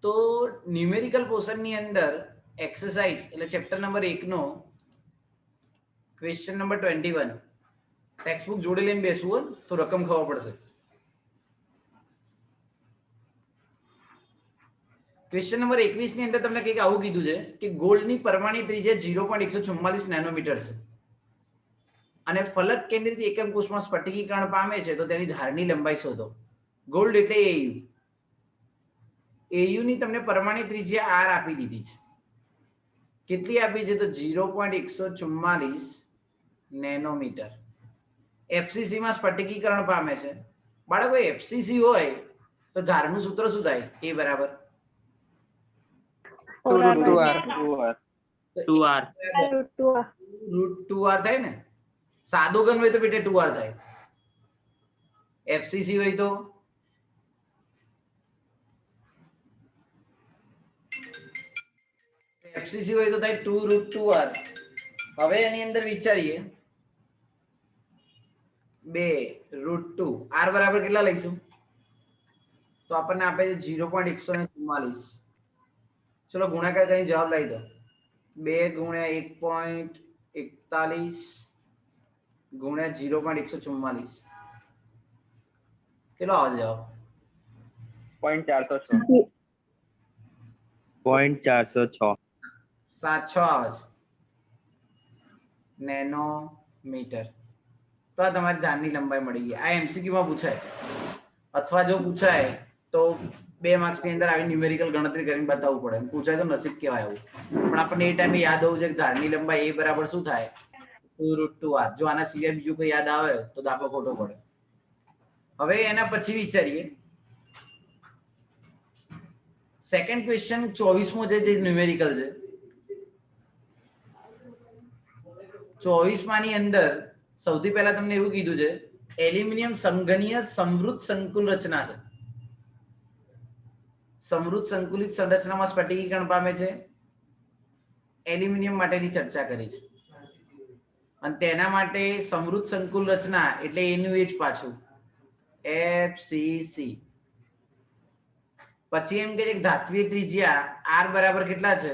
તો numerical portion ની અંદર એક્સરસાઇઝ એટલે ચેપ્ટર નંબર 1 નો ક્વેશ્ચન નંબર 21 ટેક્સ્ટ બુક જોડે લઈને બેસવું તો રકમ ખબર પડશે. ક્વેશ્ચન નંબર 21 ની અંદર તમને કંઈક આવું કીધું છે કે ગોલ્ડની પરમાણિક ત્રિજ્યા 0.144 નેનોમીટર છે અને ફલક કેન્દ્રિત એકમ કોષમાં સ્ફટિકીકરણ પામે છે તો તેની ધારની લંબાઈ શોધો. ગોલ્ડ એટલે એયુ. એયુ ની તમને પરમાણિક ત્રિજ્યા r આપી દીધી છે. કેટલી આપી છે તો 0.144 નેનોમીટર. એફસીસી માં સ્ફટિકીકરણ પામે છે. બાળકો એફસીસી હોય તો ધારનું સૂત્ર શું થાય? એ બરાબર 2r થાય ને. સાદો ઘન હોય તો બેટા 2r થાય. એફસીસી હોય તો એફસીસી હોય તો થાય 2√2r. હવે એની અંદર વિચારીએ 2√2 r બરાબર કેટલા લઈશું તો આપણને આપે છે 0.144. ચલો ગુણાકાર કરીને જવાબ લાવી દો. 2 ગુણ્યા 1.41 ગુણ્યા 0.144 કેટલો આવે જવાબ? 0.406. 7.6 આવે છે નેનોમીટર. તો આ તમારી ધારની લંબાઈ મળી ગઈ. આ એમસીક્યુ માં પૂછાય અથવા જો પૂછાય તો 2 માર્ક્સ ની અંદર આવી ન્યુમેરિકલ ગણતરી કરીને બતાવવું પડે. પૂછાય તો નસીબ કહેવાય આવું. પણ આપણને એ ટાઈમે યાદ હોવું છે કે ધારની લંબાઈ એ બરાબર શું થાય? 2√2r. જો આના સિવાય બીજું કોઈ યાદ આવે તો દાખલો ખોટો પડે. હવે એના પછી વિચારીએ સેકન્ડ ક્વેશ્ચન 24મો છે જે ન્યુમેરિકલ છે. 24 ની અંદર સૌથી પહેલા તમને એવું કીધું છે એલ્યુમિનિયમ સંઘનીય સમૃદ્ધ સંકુલ રચના છે. સમૃદ્ધ સંકુલિત સંરચનામાં સ્ફટિકીકરણ પામે છે. એલ્યુમિનિયમ માટેની ચર્ચા કરી છે અને તેના માટે સમૃદ્ધ સંકુલ રચના એટલે એનું એ જ પાછું એફસીસી. પછી એમ કે ધાત્વિક ત્રિજ્યા r બરાબર કેટલા છે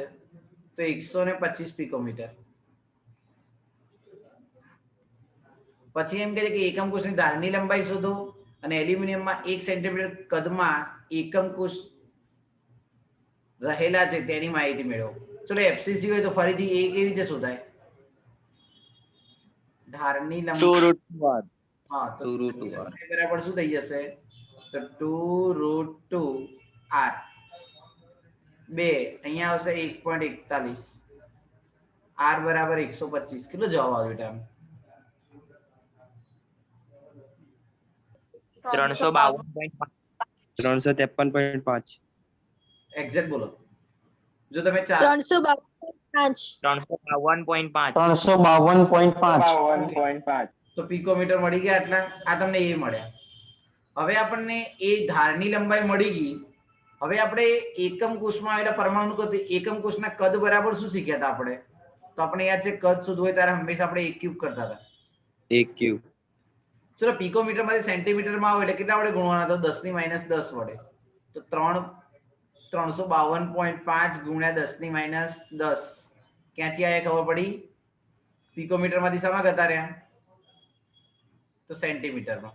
તો 125 પિકોમીટર. પછી એમ કહે છે કે એકમ કોષની ધારની લંબાઈ શોધો અને એલ્યુમિનિયમમાં 1 સેન્ટીમીટર કદમાં એકમ કોષ રહેલા છે તેની માહિતી મેળવો. ચલો એફસીસી હોય તો ફરીથી એ કેવી રીતે શોધાય? ધારની લંબાઈ 2√2r. હા તો 2√2r બરાબર શું થઈ જશે તો 2√2r. 2 અહીંયા આવશે 1.41 r બરાબર 125. કેટલો જવાબ આવ્યો બેટા? 353.5. એક્ઝેક્ટ બોલો. જો તમે 352.5 તો પિકોમીટર મળી ગયા. આટલા આ તમને એ મળ્યા. હવે આપણને એ ધારની લંબાઈ મળી ગઈ. હવે આપણે એકમ કોષમાં આવેલા પરમાણુ કદ એકમ કોષના કદ બરાબર શું શીખ્યા હતા આપણે? તો આપણે યાદ છે કદ શોધવું હોય ત્યારે હંમેશા આપણે 1 ક્યુબ કરતા હતા. 1 ક્યુબ. ચલો પિકોમીટર માંથી સેન્ટીમીટરમાં આવે એટલે કેટલા વડે ગુણવાના? તો 10⁻10 વડે. તો 352.5 ગુણ્યા 10⁻10 ક્યાંથી આયા ખબર પડી? પિકોમીટર માંથી શેમાં કરતા રહ્યા તો સેન્ટીમીટરમાં.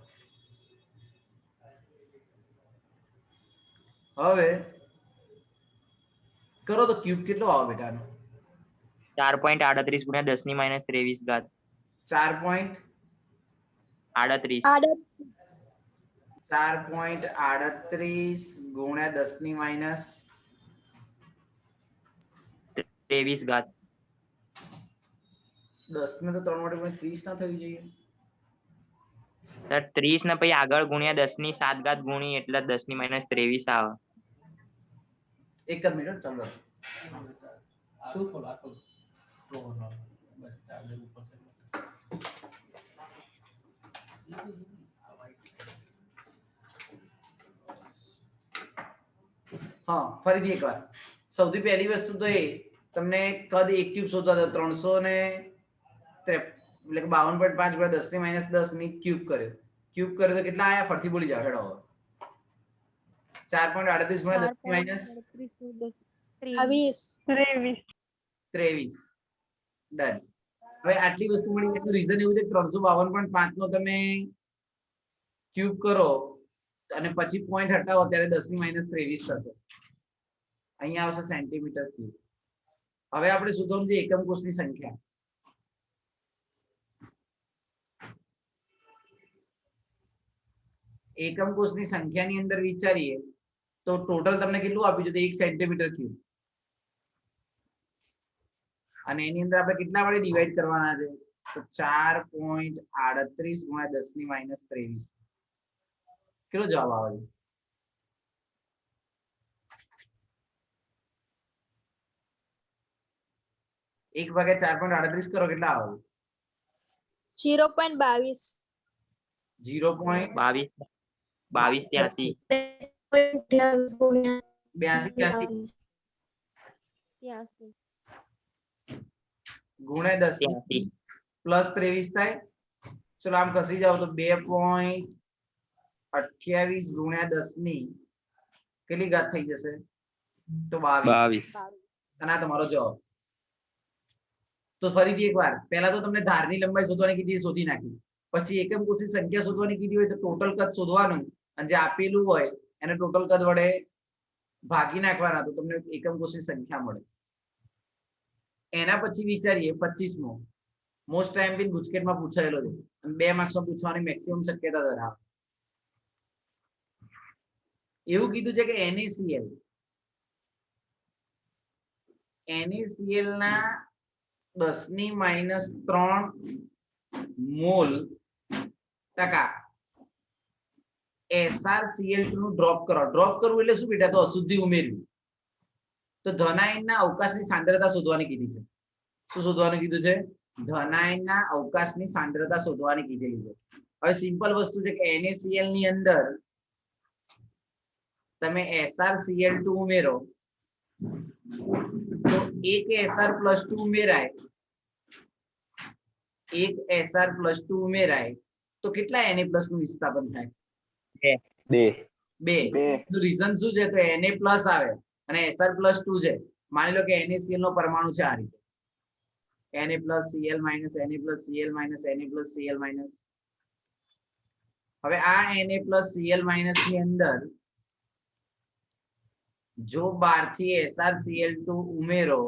હવે કરો તો ક્યુબ કેટલો આવે બેટા? 4.38 ગુણ્યા 10⁻23 4.38 ગુણ્યા 10⁻23 10 ને તો 3 વડે 30 ના થવી જોઈએ. 30 ને પછી આગળ ગુણ્યા 10⁻7 ગુણી એટલે 10⁻23 આવે. એક જ મિનિટ ચાલો. શું હા ફરીથી એકવાર. સૌથી પહેલી વસ્તુ તો એ તમને કદ 1 ક્યુબ શોધવા દો. 352.5 ગુણ્યા 10⁻10 ની ક્યુબ કર્યો. ક્યુબ કર્યો તો કેટલા આયા ફરીથી બોલી જાવ હેડો. 4.38 ગુણ્યા 10 માઇનસ 23. 23. ડન. હવે આટલી વસ્તુ મળી એનું રીઝન એવું છે 352.5 નો તમે ક્યુબ કરો અને પછી પોઈન્ટ હટાવો ત્યારે 10 ની માઇનસ 23 થશે. અહીંયા આવશે સેન્ટીમીટર ક્યુબ. હવે આપણે શોધવાનું છે એકમ કોષની સંખ્યા. એકમ કોષની સંખ્યાની અંદર વિચારીએ તો ટોટલ તમને કેટલું આપ્યું છે? 1 સેન્ટીમીટર ક્યુબ. અને એની અંદર આપણે કેટલા વડે ડિવાઈડ કરવાના છે? તો 4.38 ગુણ્યા 10 ની માઇનસ 23. કેટલો જવાબ આવે છે? એક ભાગ્યા 4.38 કરો કેટલા આવે? 0.22. 0.22 22 83 ગુણ્યા 10 પ્લસ 23 થાય. ચલો આમ ખસી જાવ તો 2.28 ગુણ્યા 10 ની કેટલી ઘાત થઈ જશે? તો 22. અને આ તમારો જવાબ. તો ફરીથી એકવાર પહેલા તો તમને ધારની લંબાઈ શોધવાની કીધી, શોધી નાખી. પછી એકમ કોષની સંખ્યા શોધવાની કીધી હોય તો ટોટલ કદ શોધવાનું અને જે આપેલું હોય એને ટોટલ કદ વડે ભાગી નાખવાના તો તમને એકમ કોષની સંખ્યા મળે. એના પછી વિચારીએ 25મો મોસ્ટ ટાઈમ બી ગુજકેટમાં પૂછાયેલો છે અને 2 માર્ક્સમાં પૂછવાની મેક્સિમમ શક્યતા ધરાવે. એવું કીધું છે કે NaCl ના 10 ની માઇનસ 3 મોલ ટકા SrCl2 નું ડ્રોપ કરો. ડ્રોપ કરવું એટલે શું બેટા? તો અશુદ્ધિ ઉમેરવી. તો ધનાયનના અવકાશની સાંદ્રતા શોધવાની કીધી છે. શું શોધવાનું કીધું છે? ધનાયનના અવકાશની સાંદ્રતા શોધવાની કીધેલી છે. હવે સિમ્પલ વસ્તુ છે કે NaCl ની અંદર તમે SrCl2 ઉમેરો તો એક Sr+2 ઉમેરાય, એક Sr+2 ઉમેરાય તો કેટલા Na+ નું વિસ્થાપન થાય? 2. નું રીઝન શું છે? તો Na+ આવે અને Sr+2 છે. માની લો કે NaCl નો પરમાણુ છે આ રીતે Na+Cl- Na+Cl- Na+Cl-. હવે આ Na+Cl- ની અંદર જો 12 થી SrCl2 ઉમેરો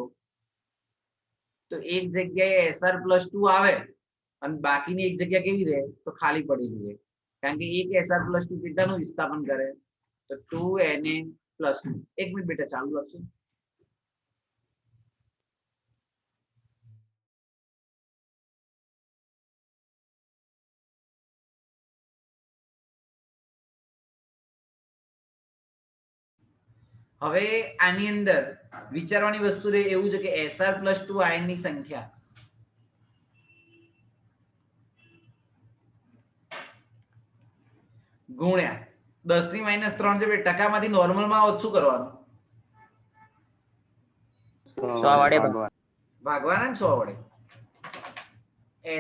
તો એક જગ્યાએ Sr+2 આવે અને બાકીની એક જગ્યા કેવી રહે? તો ખાલી પડી રહે. કારણ કે એક Sr+2 કેટલાનું વિસ્થાપન કરે? તો 2Na+. 1 મિનિટ બેટા ચાલુ રાખજો. હવે આની અંદર વિચારવાની વસ્તુ એવું છે કે Sr+2 આયનની સંખ્યા ગુણ્યા 10 ની માઇનસ 3 છે. ટકામાંથી નોર્મલમાં આવો શું કરવાનું? 100 વડે ભાગવાના ને 100 વડે.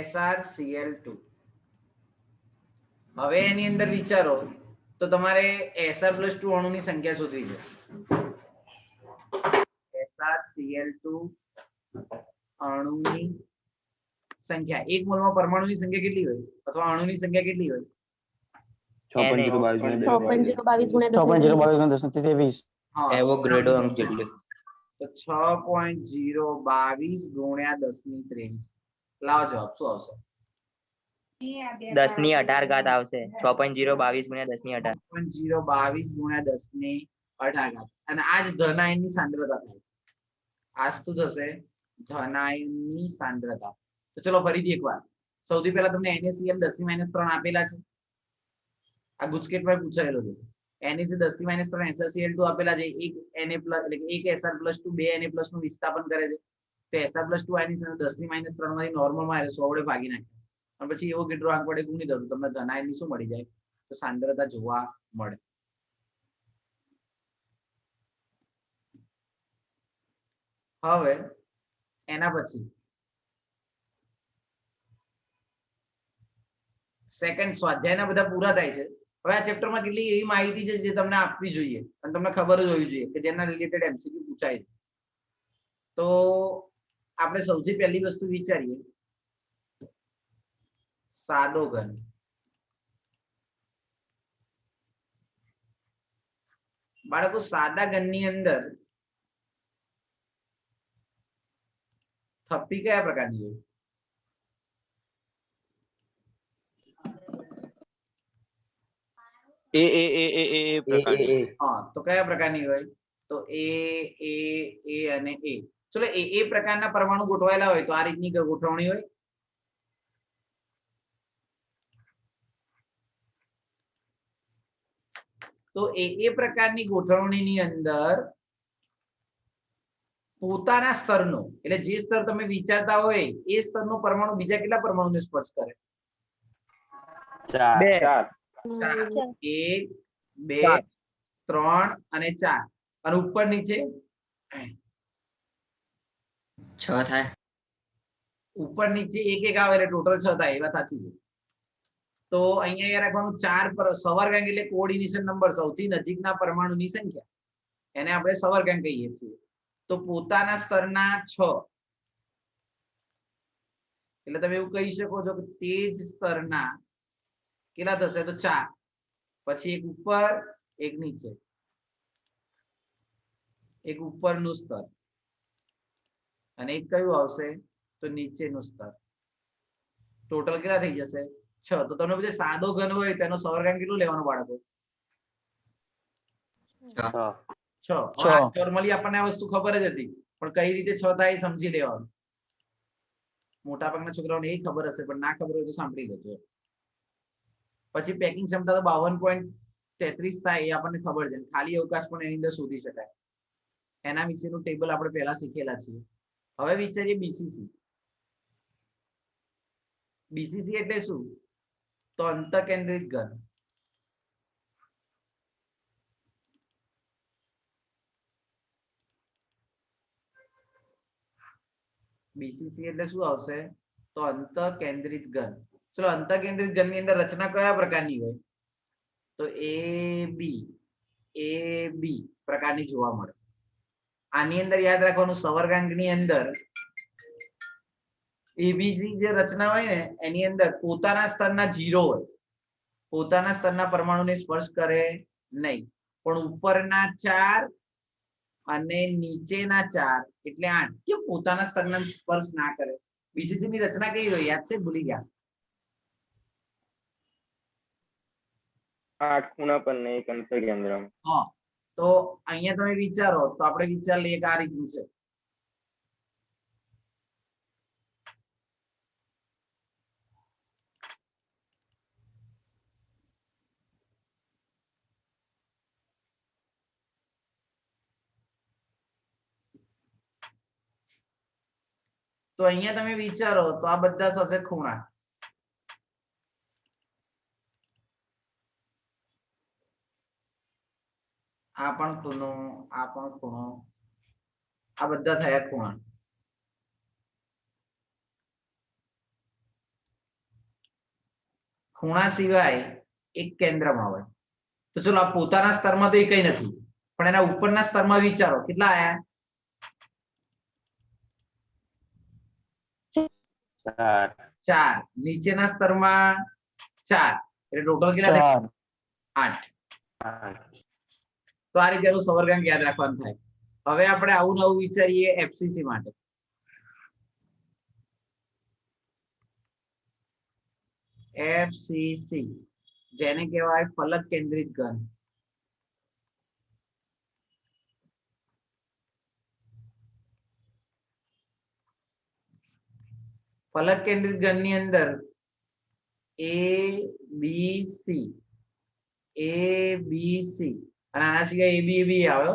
SrCl2. હવે એની અંદર વિચારો તો તમારે Sr+2 અણુની સંખ્યા શોધવી છે. SrCl2 અણુની સંખ્યા 1 મોલમાં પરમાણુની સંખ્યા કેટલી હોય અથવા અણુની સંખ્યા કેટલી હોય? 6.022 ગુણ્યા 10 ની 23. હા, એવોગાડ્રો અંક જેટલું. તો 6.022 ગુણ્યા 10 ની 23. લાવો જવાબ શું આવશે? 10 ની 18 ઘાત આવશે. 6.022 ગુણ્યા 10 ની 18. 6.022 ગુણ્યા 10 ની 18 ઘાત. અને આ જ ધનાયનની સાંદ્રતા થાય. આ શું થશે? ધનાયનની સાંદ્રતા. તો ચલો ફરીથી એકવાર. સૌથી પહેલા તમને NaCl 10 ની માઇનસ 3 આપેલા છે. આ ગુજકેટમાં પૂછાયેલો છે. NaCl 10 ની માઇનસ 3 SrCl2 આપેલા છે. એક Na+ એટલે કે એક Sr+2 2 Na+ નું વિસ્થાપન કરે છે. તો Sr+2 આની સાથે 10 ની માઇનસ 3 માંથી નોર્મલમાં આવે 100 વડે ભાગી નાખે અને પછી એવો કેટલો આંક વડે ગુણી દો તો તમને ધનાયનની શું મળી જાય? તો સાંદ્રતા જોવા મળે. હવે એના પછી સેકન્ડ સ્વાધ્યાયના બધા પૂરા થાય છે. હવે આ ચેપ્ટરમાં કેટલી એવી માહિતી છે જે તમને આપવી જોઈએ અને તમને ખબર જ હોવી જોઈએ કે જેના રિલેટેડ એમસીક્યુ પૂછાય છે. તો આપણે સૌથી પહેલી વસ્તુ વિચારીએ સાદો ઘન. બાળકો સાદા ઘનની અંદર થપ્પી કયા પ્રકારની હોય? એ પ્રકારની. હા, તો કયા પ્રકારની હોય? તો એ અને એ. ચલો એ પ્રકારના પરમાણુ ગોઠવાયેલા હોય તો આ રીતની ગોઠવણી હોય. તો એ પ્રકારની ગોઠવણીની અંદર પોતાના સ્તરનો એટલે જે સ્તર તમે વિચારતા હોય એ સ્તરનો પરમાણુ બીજા કેટલા પરમાણુને સ્પર્શ કરે? 4 1 2 3 અને 4 અને ઉપર નીચે 6 થાય. ઉપર નીચે એક આવે એટલે ટોટલ 6 થાય. એ વાત સાચી છે. તો અહીંયા યાદ રાખવાનું 4 પર સવર્ગાંક એટલે કોઓર્ડિનેશન નંબર, સૌથી નજીકના પરમાણુની સંખ્યા, એને આપણે સવર્ગાંક કહીએ છીએ. તો પોતાના સ્તરના 6 એટલે તમે એવું કહી શકો છો કે તે જ સ્તરના કેટલા થશે? તો 4. પછી એક ઉપર એક નીચે, એક ઉપરનું સ્તર અને એક કયું આવશે? તો નીચેનું સ્તર. ટોટલ કેટલા થઈ જશે? 6. તો તમને બધે સાદો ઘન હોય તેનો સવર્ગાંક કેટલું લેવાનો બાળકો? 6. નોર્મલી આપણને આ વસ્તુ ખબર જ હતી, પણ કઈ રીતે 6 થાય એ સમજી લેવાનું. મોટા ભાગના છોકરાઓને એ ખબર હશે, પણ ના ખબર હોય તો સાંભળી લેજો. પછી પેકિંગ ક્ષમતા તો 52.33 થાય એ આપણને ખબર છે. ખાલી અવકાશ પણ એની અંદર શોધી શકાય. એના વિશેનું ટેબલ આપણે પહેલા શીખેલા છીએ. હવે વિચારીએ બીસીસી. બીસીસી એટલે શું? તો અંતઃકેન્દ્રિત ઘન. બીસીસી એટલે શું આવશે? તો અંતઃકેન્દ્રિત ઘન. ચલો અંતઃકેન્દ્રિત ઘનની અંદર રચના કયા પ્રકારની હોય? તો એ બી પ્રકારની જોવા મળે. આની અંદર યાદ રાખવાનું સવર્ગાંકની અંદર એબીસી જે રચના હોય ને એની અંદર પોતાના સ્તરના 0 હોય. પોતાના સ્તરના પરમાણુને સ્પર્શ કરે નહીં, પણ ઉપરના 4 અને નીચેના 4 એટલે 8 કે પોતાના સ્તરના સ્પર્શ ના કરે. બીસીસી ની રચના કેવી હોય? યાદ છે? ભૂલી ગયા? 8 ખૂણા પર ને એક અંતઃકેન્દ્રમાં. હા, તો અહીંયા તમે વિચારો તો આપણે વિચાર લઈએ કે આ રીતનું છે. તો અહીંયા તમે વિચારો તો આ બધા થશે ખૂણા. આ પણ ખૂણો, આ પણ ખૂણો, આ બધા થયા ખૂણા. ખૂણા સિવાય એક કેન્દ્રમાં હોય. તો ચલો આ પોતાના સ્તરમાં તો એ કઈ નથી, પણ એના ઉપરના સ્તરમાં વિચારો કેટલા આયા? 4. નીચેના સ્તરમાં 4 એટલે ટોટલ કેટલા થાય? 8. તો આ રીતે સવર્ગાંક યાદ રાખવાનું થાય. હવે આપણે આવું નવું વિચારીએ એફસીસી માટે. એફસીસી જેને કહેવાય ફલક કેન્દ્રિત ઘન. ફલક કેન્દ્રિત ઘનની અંદર એબીસી અને આના સિવાય એબી આવે.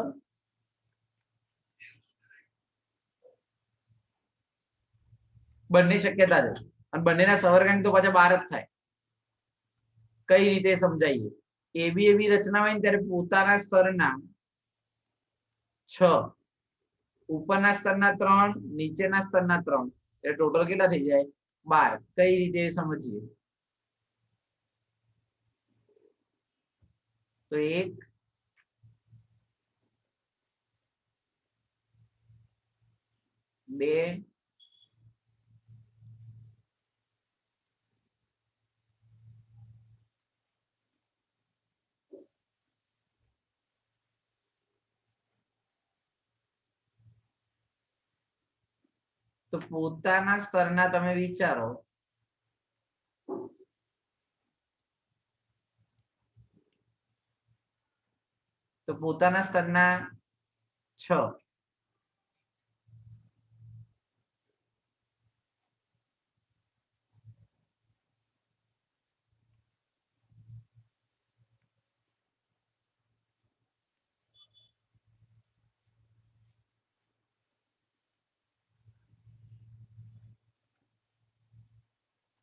બંને શક્યતા છે અને બંનેના સવર્ગાંક તો પાછા 12 જ થાય. કઈ રીતે સમજાઈએ? એબી રચના હોય ને ત્યારે પોતાના સ્તરના 6, ઉપરના સ્તરના 3, નીચેના સ્તરના 3 એટલે ટોટલ કેટલા થઈ જાય? 12. કઈ રીતે સમજીએ? તો 1 2 તો પોતાના સ્તરના તમે વિચારો તો પોતાના સ્તરના 6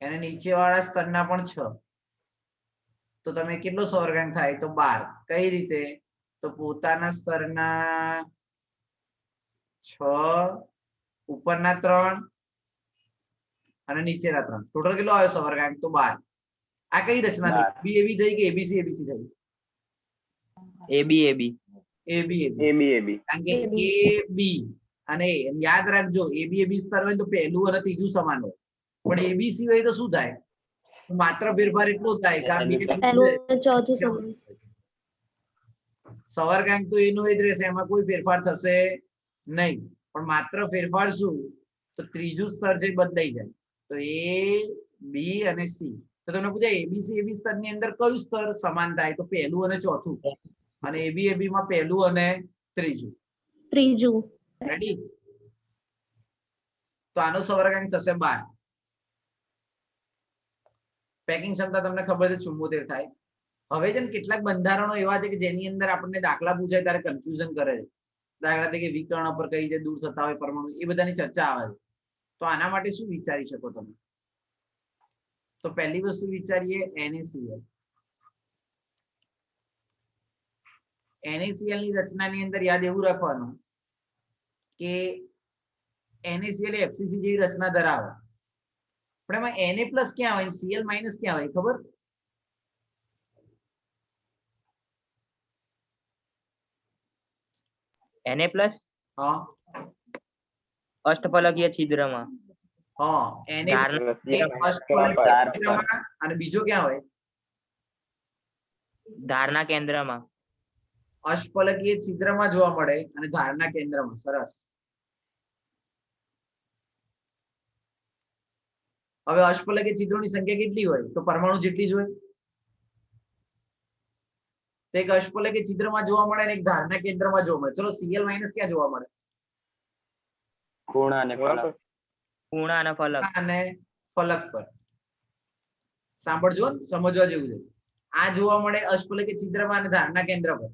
અને નીચેવાળા સ્તરના પણ 6 તો તમે કેટલો સવર્ગાંક થાય તો 12 કઈ રીતે તો પોતાના સ્તરના 6 ઉપરના 3 અને નીચેના 3 ટોટલ કેટલો આવ્યો સવર્ગાંક તો 12 આ કઈ રચના બી એબી થઈ કે એબીસી એબીસી થઈ એબી એબી એબી એબી AB AB કારણ કે એ બી અને A. યાદ રાખજો એબી એબી સ્તર હોય તો પહેલું અને ત્રીજું સમાન હોય પણ એબીસી હોય તો શું થાય માત્ર ફેરફાર એટલો જ થાય કે આ બે પહેલું અને ચોથું સમાન. સવર્ગાંક તો એનો એ જ રહેશે એમાં કોઈ ફેરફાર થશે નહીં પણ માત્ર ફેરફાર શું તો ત્રીજું સ્તર છે એ બદલાઈ જાય તો એ બી અને સી તો તમને પૂછાય એબીસી એબી સ્તરની અંદર કયું સ્તર સમાન થાય તો પહેલું અને ચોથું અને એબી એબી માં પહેલું અને ત્રીજું રેડી તો આનો સવર્ગાંક થશે 12 પેકિંગ ક્ષમતા તમને ખબર છે 74 થાય હવે જેમ કેટલાક બંધારણો એવા છે કે જેની અંદર આપણને દાખલા પૂછાય ત્યારે કન્ફ્યુઝન કરે છે દાખલા તરીકે વિકર્ણ પર કઈ રીતે દૂર થતા હોય પરમાણુ એ બધાની ચર્ચા આવે છે તો આના માટે શું વિચારી શકો તમે તો પહેલી વસ્તુ વિચારીએ NaCl NaCl ની રચનાની અંદર યાદ એવું રાખવાનું કે NaCl એ FCC જેવી રચના ધરાવે પણ એમાં Na+ ક્યાં હોય Cl- ક્યાં હોય ખબર Na+ હા અષ્ટફલકીય છિદ્રમાં હા અને બીજો ક્યાં હોય ધારના કેન્દ્રમાં અષ્ટફલકીય છિદ્રમાં જોવા મળે અને ધારના કેન્દ્રમાં સરસ હવે અષ્ટફલકીય છિદ્રોની સંખ્યા કેટલી હોય તો પરમાણુ જેટલી જ હોય તો એક અષ્ટફલકીય છિદ્રમાં જોવા મળે અને એક ધારના કેન્દ્રમાં જોવા મળે ચલો Cl- ક્યાં જોવા મળે ખૂણા અને ફલક ખૂણા અને ફલક અને ફલક પર સાંભળજો સમજવા જેવું છે આ જોવા મળે અષ્ટફલકીય છિદ્રમાં અને ધારના કેન્દ્ર પર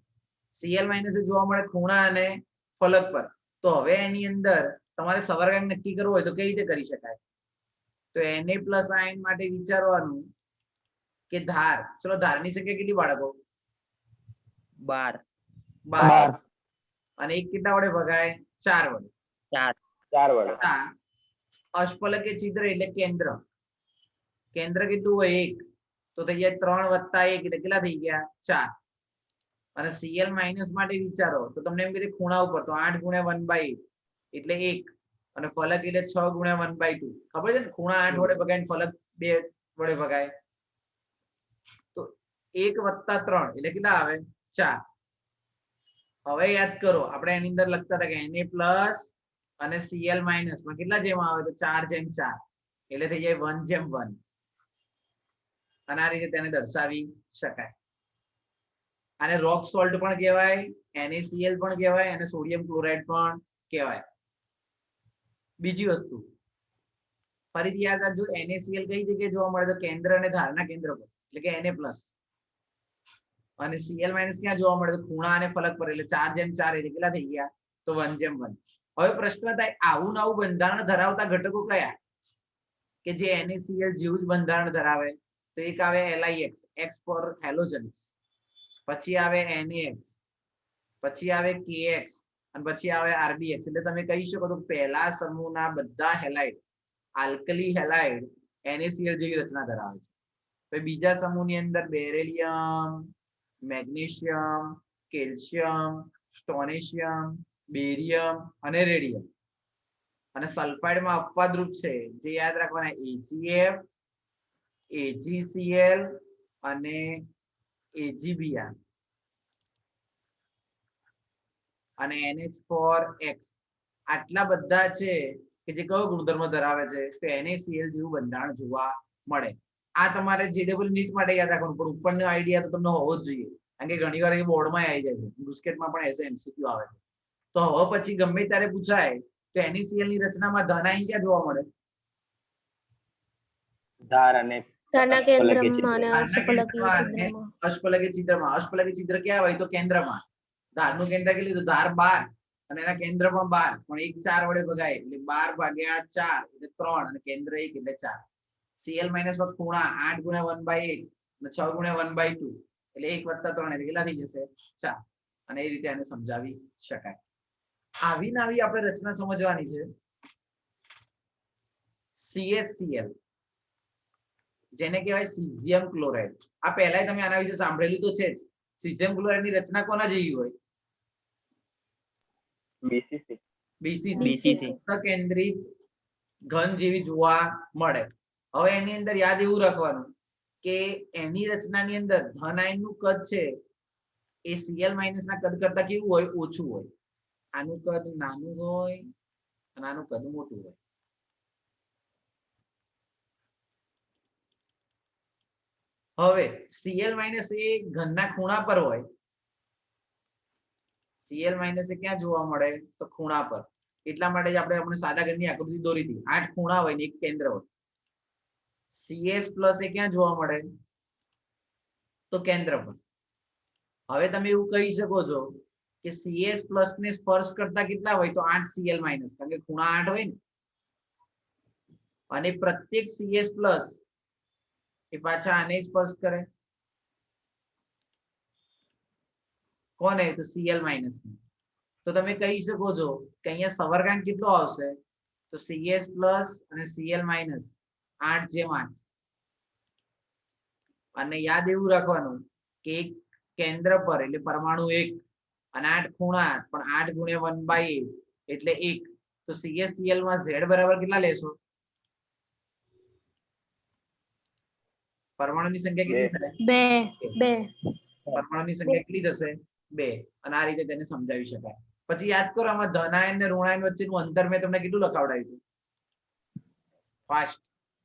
Cl- જોવા મળે ખૂણા અને ફલક પર તો હવે એની અંદર તમારે સવર્ગાંક નક્કી કરવો હોય તો કઈ રીતે કરી શકાય તો Na+ આયન માટે વિચારવાનું કે ધાર ચલો ધારની સંખ્યા કેટલી બાળકો 12 અને એક કેટલા વડે ભગાય 4 વડે 4 વડે અષ્ટફલકીય છિદ્ર એટલે કેન્દ્ર કેન્દ્ર કેટલું હોય 1 તો થઈ જાય 3 + 1 એટલે કેટલા થઈ ગયા 4 અને Cl- માટે વિચારો તો તમને એમ કીધું ખૂણા ઉપર તો 8 × 1/8 એટલે 1 અને ફલક એટલે 6 × 1/2 ખબર છે ને ખૂણા 8 વડે ભગાય ને ફલક 2 વડે ભગાય તો 1 + 3 એટલે કેટલા આવે 4 હવે યાદ કરો આપણે એની અંદર લખતા હતા કે Na+ અને Cl- માં કેટલા જેમ આવે તો 4/4 એટલે થઈ જાય 1/1 અને આ રીતે તેને દર્શાવી શકાય આને રોક સોલ્ટ પણ કહેવાય NaCl પણ કહેવાય અને સોડિયમ ક્લોરાઇડ પણ કહેવાય બીજી વસ્તુ ફરીથી યાદ રાખજો NaCl કઈ જગ્યાએ જોવા મળે તો કેન્દ્ર અને ધારના કેન્દ્ર પર એટલે કે Na+ અને Cl- ક્યાં જોવા મળે તો ખૂણા અને ફલક પર એટલે 4/4 એટલે કેટલા થઈ ગયા તો 1/1 હવે પ્રશ્ન થાય આવું નવું બંધારણ ધરાવતા ઘટકો કયા કે જે NaCl જેવું જ બંધારણ ધરાવે તો એક આવે LiX X ફોર હેલોજન્સ પછી આવે NaX પછી આવે KX અને પછી આવે RBX એટલે તમે કહી શકો તો પહેલા સમૂહના બધા હેલાઇડ આલ્કલી હેલાઇડ NaCl જેવી રચના ધરાવે છે તો બીજા સમૂહની અંદર બેરિલિયમ મેગ્નેશિયમ, કેલ્શિયમ, સ્ટોનેશિયમ, બેરિયમ અને રેડિયમ. અને સલ્ફાઇડમાં અપવાદરૂપ છે જે યાદ રાખવાના AgF, AgCl અને AgBr અને NH4X. આટલા બધા છે કે જે કયો ગુણધર્મ ધરાવે છે તો NaCl જેવું બંધારણ જોવા મળે. આ તમારે JEE નીટ માટે યાદ રાખવાનું, પણ ઉપરનો આઈડિયા તો તમને હોવો જ જોઈએ, કારણ કે ઘણી વાર એ બોર્ડમાં આવી જાય છે, ગુસ્કેટમાં પણ એસે MCQ આવે છે. તો હવે પછી ગમે ત્યારે પૂછાય તો NaCl ની રચનામાં ધન આયન ક્યાં જોવા મળે? ધાર અને ધના અષ્ટફલકીય કેન્દ્રમાં અને છિદ્ર. અષ્ટફલકીય છિદ્રમાં. અષ્ટફલકીય છિદ્રમાં. અષ્ટફલકીય છિદ્ર ક્યાં હોય તો કેન્દ્રમાં. ધારનું કેન્દ્ર કેટલું લીધું? ધાર 12 અને એના કેન્દ્ર પણ 12, પણ 1 4 વડે ભગાય એટલે 12 ભાગ્યા 4 એટલે 3 અને કેન્દ્ર 1 એટલે 4. Cl માઈનસ માં ખૂણા 8 ગુણ્યા 1/8 અને 6 ગુણ્યા 1/2 એટલે 1 વત્તા 3 એટલે કેટલા થઈ જશે? 4. અને એ રીતે આને સમજાવી શકાય. આવી ને આવી આપણે રચના સમજવાની છે. CaCl જેને કહેવાય સીઝિયમ ક્લોરાઇડ. આ પહેલાય તમે આના વિશે સાંભળેલું તો છે જ. સીઝિયમ ક્લોરાઇડ ની રચના કોના જેવી હોય? BCC કેન્દ્રિત ઘન જેવી જોવા મળે. હવે એની અંદર યાદ એવું રાખવાનું કે એની રચનાની અંદર ધન આયનનું કદ છે એ Cl- ના કદ કરતા કેવું હોય? ઓછું હોય. આનું કદ નાનું હોય અને આનું કદ મોટું હોય. હવે Cl- એ ઘનના ખૂણા પર હોય. Cl- એ ક્યાં જોવા મળે? તો ખૂણા પર. એટલા માટે જ આપણે સાદા ઘનની આકૃતિ દોરી હતી. 8 ખૂણા હોય ને એક કેન્દ્ર હોય. CS+ એ ક્યાં જોવા મળે? તો કેન્દ્ર પર. હવે તમે એવું કહી શકો છો કે CS+ ને સ્પર્શ કરતા કેટલા હોય? તો 8 Cl-, કારણ કે ખૂણા 8 હોય ને. અને પ્રત્યેક CS+ એ પાછા આને સ્પર્શ કરે. કોને? તો Cl-. તો તમે કહી શકો છો કે અહીંયા સવર્ગાંક કેટલો આવશે? તો CS+ અને Cl- 8/8. અને યાદ એવું રાખવાનું કે એક કેન્દ્ર પર એટલે પરમાણુ 1 અને 8 ખૂણા પણ 8 ગુણ્યા 1/8 એટલે 1. તો CaCl માં Z બરાબર કેટલા લેશો? પરમાણુની સંખ્યા કેટલી થાય? 2. પરમાણુની સંખ્યા કેટલી થશે? 2. અને આ રીતે તેને સમજાવી શકાય. પછી યાદ કરો, આમાં ધનાયન અને ઋણાયન વચ્ચેનું અંતર મેં તમને કેટલું લખાવડાવ્યું હતું? ફાસ્ટ.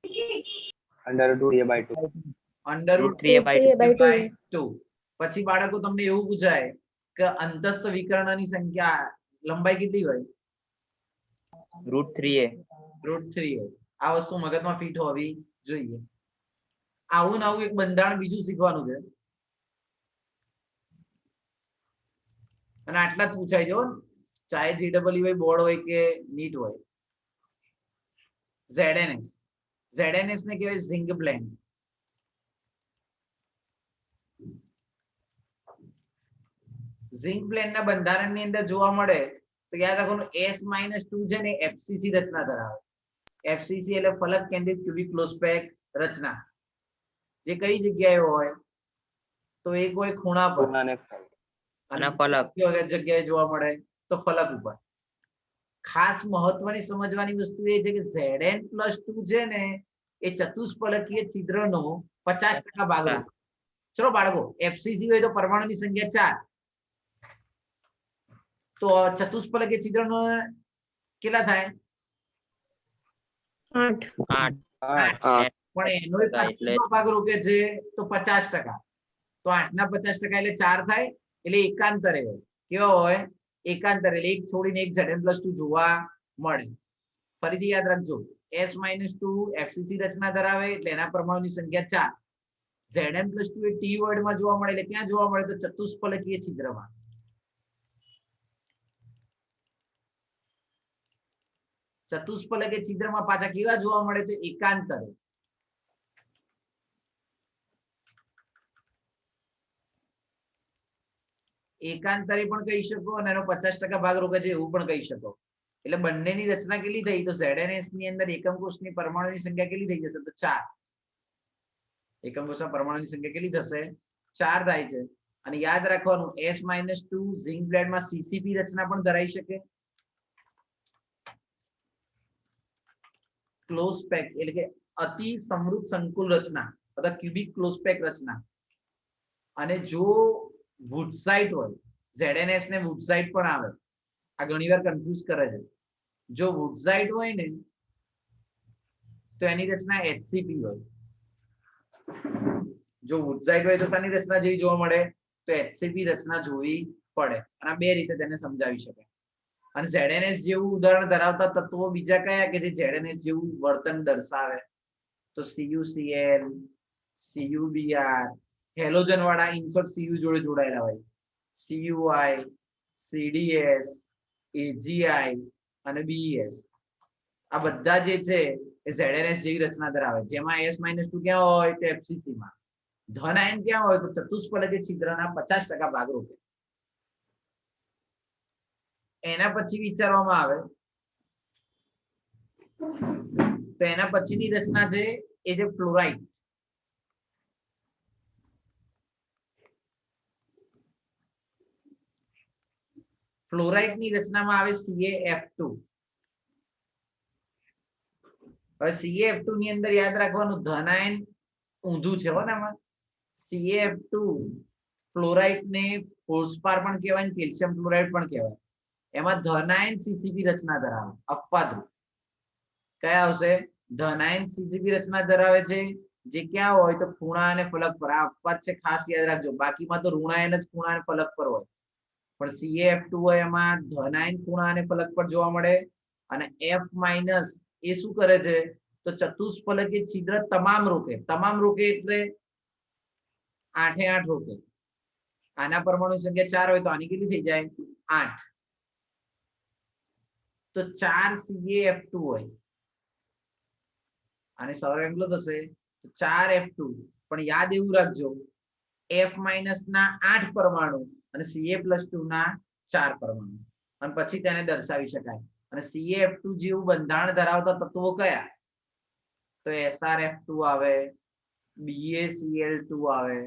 √3/2. √3/2. પછી બાળકો તમને એવું પૂછાય કે અંતસ્થ વિકર્ણની સંખ્યા લંબાઈ કેટલી હોય? √3a. √3a. આ વસ્તુ મગજમાં ફિટ હોવી જોઈએ. આવું ને આવું એક બંધારણ બીજું શીખવાનું છે. અને આટલા જ પૂછાય જો, ચાહે JEE હોય, બોર્ડ હોય કે નીટ હોય. ZNS ને કહેવાય ઝિંક બ્લેન્ડ. ઝિંક બ્લેન્ડ ના બંધારણની અંદર જોવા મળે તો યાદ રાખવાનું S-2 છે ને FCC રચના ધરાવે. FCC એટલે ફલક કેન્દ્રિત ક્યુબિક ક્લોઝ પેક રચના. જે કઈ જગ્યાએ હોય? તો એક હોય ખૂણા પર અને ફલક જગ્યાએ જોવા મળે તો ફલક ઉપર. ખાસ મહત્વની સમજવાની વસ્તુ એ છે કે Zn+2 છે ને એ ચતુષ્ફલકીય છિદ્રનો 50% ભાગ રૂપે. ચલો બાળકો, FCC હોય તો પરમાણુની સંખ્યા 4, તો ચતુષ્ફલકીય છિદ્રનો કેટલા થાય? 8. પણ એનો ભાગ રોકે છે તો 50%. તો 8 ના 50% એટલે 4 થાય. એટલે એકાંતરે હોય. કેવા હોય? એકાંતરે. એટલે એક છોડીને એક Zn+2 જોવા મળે. ફરીથી યાદ રાખજો, S-2 FCC રચના ધરાવે એટલે એના પરમાણુની સંખ્યા 4. Zn+2 એ T વર્ડમાં જોવા મળે એટલે ક્યાં જોવા મળે? તો ચતુષ્ફલકીય છિદ્રમાં. ચતુષ્ફલકીય છિદ્રમાં પાછા કેવા જોવા મળે? તો એકાંતરે. એકાંતરે પણ કહી શકો અને એનો 50% ભાગ રોકે છે એવું પણ કહી શકો. એટલે બંનેની રચના કેટલી થઈ? તો ZNS ની અંદર એકમ કોષની પરમાણુની સંખ્યા કેટલી થઈ જશે? તો 4. એકમ કોષના પરમાણુની સંખ્યા કેટલી થશે? 4 થાય છે. અને યાદ રાખવાનું S-2 ઝિંક બ્લેડમાં સીસીપી રચના પણ ધરાઈ શકે. ક્લોઝ પેક એટલે કે અતિ સમૃદ્ધ સંકુલ રચના અથવા ક્યુબિક ક્લોઝ પેક રચના. અને જો વુડસાઇટ હોય, ZNS ને વુડસાઇટ પણ આવે, આ ઘણીવાર કન્ફ્યુઝ કરે છે. જો વુડસાઇટ હોય ને તો એની રચના HCP હોય. જો વુડસાઇટ હોય તો શાની રચના જેવી જોવા મળે? તો HCP રચના જોવી પડે. અને બે રીતે તેને સમજાવી શકાય. અને ZNS જેવું ઉદાહરણ ધરાવતા તત્વો બીજા કયા કે જે ZNS જેવું વર્તન દર્શાવે? તો CuCl, CuBr, હેલોજન વાળા ઇન્સર્ટ Cu જોડે જોડાયેલા હોય, CuI, CDS, AgI અને BeS. આ બધા જે છે એ ZNS જેવી રચના ધરાવે, જેમાં S-2 ક્યાં હોય તો FCC માં, ધન આયન ક્યાં હોય તો ચતુષ્ફલકીય છિદ્રના 50% ભાગરૂપે. એના પછી વિચારવામાં આવે તો એના પછીની રચના છે એ છે ફ્લોરાઇડ. ફ્લોરાઇડની રચનામાં આવે CaF2. હવે CaF2 ની અંદર યાદ રાખવાનું ધન આયન ઊંધું છે હો ને આમાં. CaF2 ફ્લોરાઇડને ફોસ્ફાર પણ કહેવાય ને કેલ્શિયમ ફ્લોરાઇડ પણ કહેવાય. એમાં ધન આયન સીસીપી રચના ધરાવે, અપવાદરૂપ. કયા આવશે? ધન આયન સીસીપી રચના ધરાવે છે જે ક્યાં હોય તો ખૂણા અને ફલક પર. આ અપવાદ છે, ખાસ યાદ રાખજો. બાકીમાં તો ઋણ આયન જ ખૂણા અને ફલક પર હોય, પણ CaF2 હોય એમાં ધન આયન ખૂણા અને ફલક પર જોવા મળે. અને F- એ શું કરે છે તો ચતુષ્ફલકીય છિદ્ર તમામ રોકે. તમામ રોકે એટલે 8 રોકે. આના પરમાણુ સંખ્યા 4 હોય તો આની કેટલી થઈ જાય? 8. તો 4 CaF2 હોય અને સરળ કેટલો થશે? 4F2. પણ યાદ એવું રાખજો, F- ના 8 પરમાણુ અને Ca+2 ના 4 પરમાણુ, અને પછી તેને દર્શાવી શકાય. અને CaF2 જેવું બંધારણ ધરાવતા તત્વો કયા? તો SrF2 આવે, BaCl2 આવે,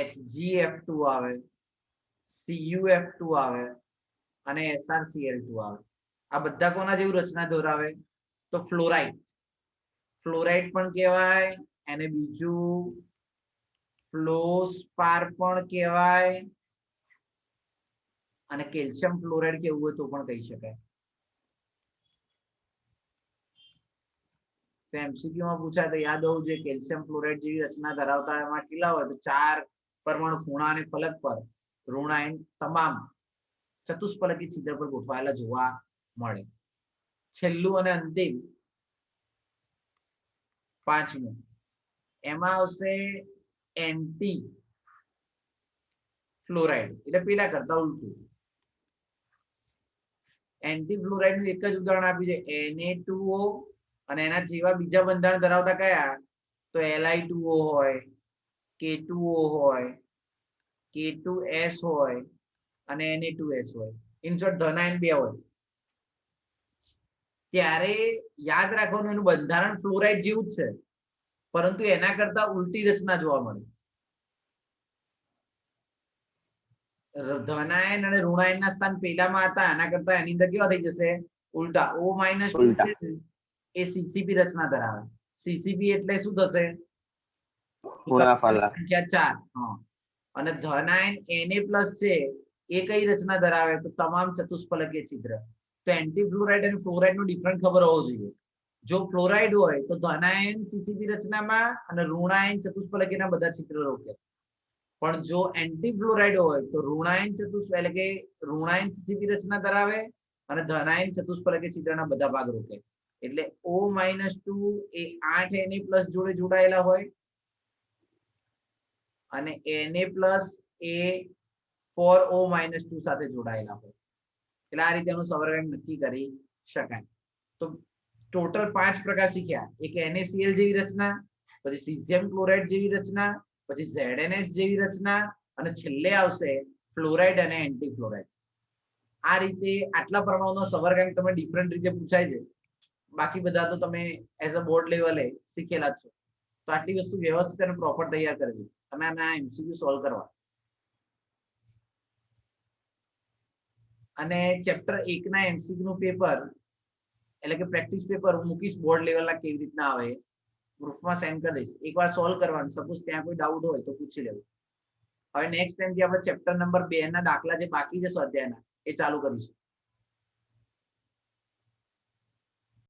HgF2 આવે, CuF2 આવે અને SrCl2 આવે. આ બધા કોના જેવું રચના ધરાવે? તો ફ્લોરાઇડ. ફ્લોરાઇડ પણ કહેવાય, અને બીજું ફ્લોસ્પાર પણ કહેવાય, અને કેલ્શિયમ ફ્લોરાઇડ કેવું હોય તો પણ કહી શકાય. તો MCQ માં પૂછાય તો યાદ હોવું જોઈએ, કેલ્શિયમ ફ્લોરાઇડ જેવી રચના ધરાવતા એમાં કેટલા હોય તો 4 પરમાણુ ખૂણા અને ફલક પર, ઋણ આયન તમામ ચતુષ્ફલકીય છિદ્ર પર ગોઠવાયેલા જોવા મળે. છેલ્લું અને અંતિમ 5મું, એમાં આવશે એન્ટી ફ્લોરાઇડ. એટલે પેલા કરતા ઉલટું. એન્ટી ફ્લોરાઇડ નું એક જ ઉદાહરણ આપ્યું છે, Na2O, અને એના જેવા બીજા બંધારણ ધરાવતા કયા? તો Li2O હોય, K2O હોય, K2S હોય અને Na2S હોય. ઇન શોર્ટ ધન આયન 2 હોય. ત્યારે યાદ રાખવાનું એનું બંધારણ ફ્લોરાઇડ જેવું જ છે, પરંતુ એના કરતા ઉલટી રચના જોવા મળે. ધન આયન અને ઋણ આયનના સ્થાન પેલામાં હતા, આના કરતા એની અંદર કેવા થઈ જશે? ઉલટા. O-2 એ CCP રચના ધરાવે. CCP એટલે શું થશે? સંખ્યા 4. અને ધન આયન Na+ છે એ કઈ રચના ધરાવે? તો તમામ ચતુષ્ફલકીય છિદ્ર. તો એન્ટી ફ્લોરાઇડ અને ફ્લોરાઇડ નો ડિફરન્ટ ખબર હોવો જોઈએ. જો ફ્લોરાઇડ હોય તો ધન આયન સીસીપી રચનામાં અને ઋણ આયન ચતુષ્ફલકીયના બધા છિદ્ર રોકે. પણ જો એન્ટી ફ્લોરાઇડ હોય તો ઋણ આયન એટલે કે ઋણ આયન સીસીપી રચના ધરાવે અને ધન આયન ચતુષ્ફલકીય છિદ્રના બધા ભાગ રોકે. એટલે O-2 એ 8 Na+ જોડે જોડાયેલા હોય અને Na+ એ 4O-2 સાથે જોડાયેલા હોય. એટલે આ રીતે એનું સવર્ગણ નક્કી કરી શકાય. તો ટોટલ 5 પ્રકાર શીખ્યા. એક NaCl જેવી રચના, પછી સીઝિયમ ક્લોરાઇડ જેવી રચના, પછી ZNS જેવી રચના, અને છેલ્લે આવશે ફ્લોરાઇડ અને એન્ટી ફ્લોરાઇડ. આ રીતે આટલા પરમાણુનો સવર્ગાંક તમે ડિફરન્ટ રીતે પૂછાય છે. બાકી બધા તો તમે એઝ અ બોર્ડ લેવલે શીખેલા જ છો. તો આટલી વસ્તુ વ્યવસ્થિત અને પ્રોપર તૈયાર કરવી, તમે આના MCQ સોલ્વ કરવા. અને ચેપ્ટર 1 ના એમસીક્યુ નું પેપર એટલે કે પ્રેક્ટિસ પેપર હું મૂકીશ બોર્ડ લેવલના કેવી રીતના આવે ગ્રુપમાં સેન્ડ કરી દઈશ. એકવાર સોલ્વ કરવાનું, સપોઝ ત્યાં કોઈ ડાઉટ હોય તો પૂછી લેવું. હવે નેક્સ્ટ ટાઈમથી આપણે ચેપ્ટર નંબર 2 ના દાખલા જે બાકી છે સ્વાધ્યાયના એ ચાલુ કરીશું.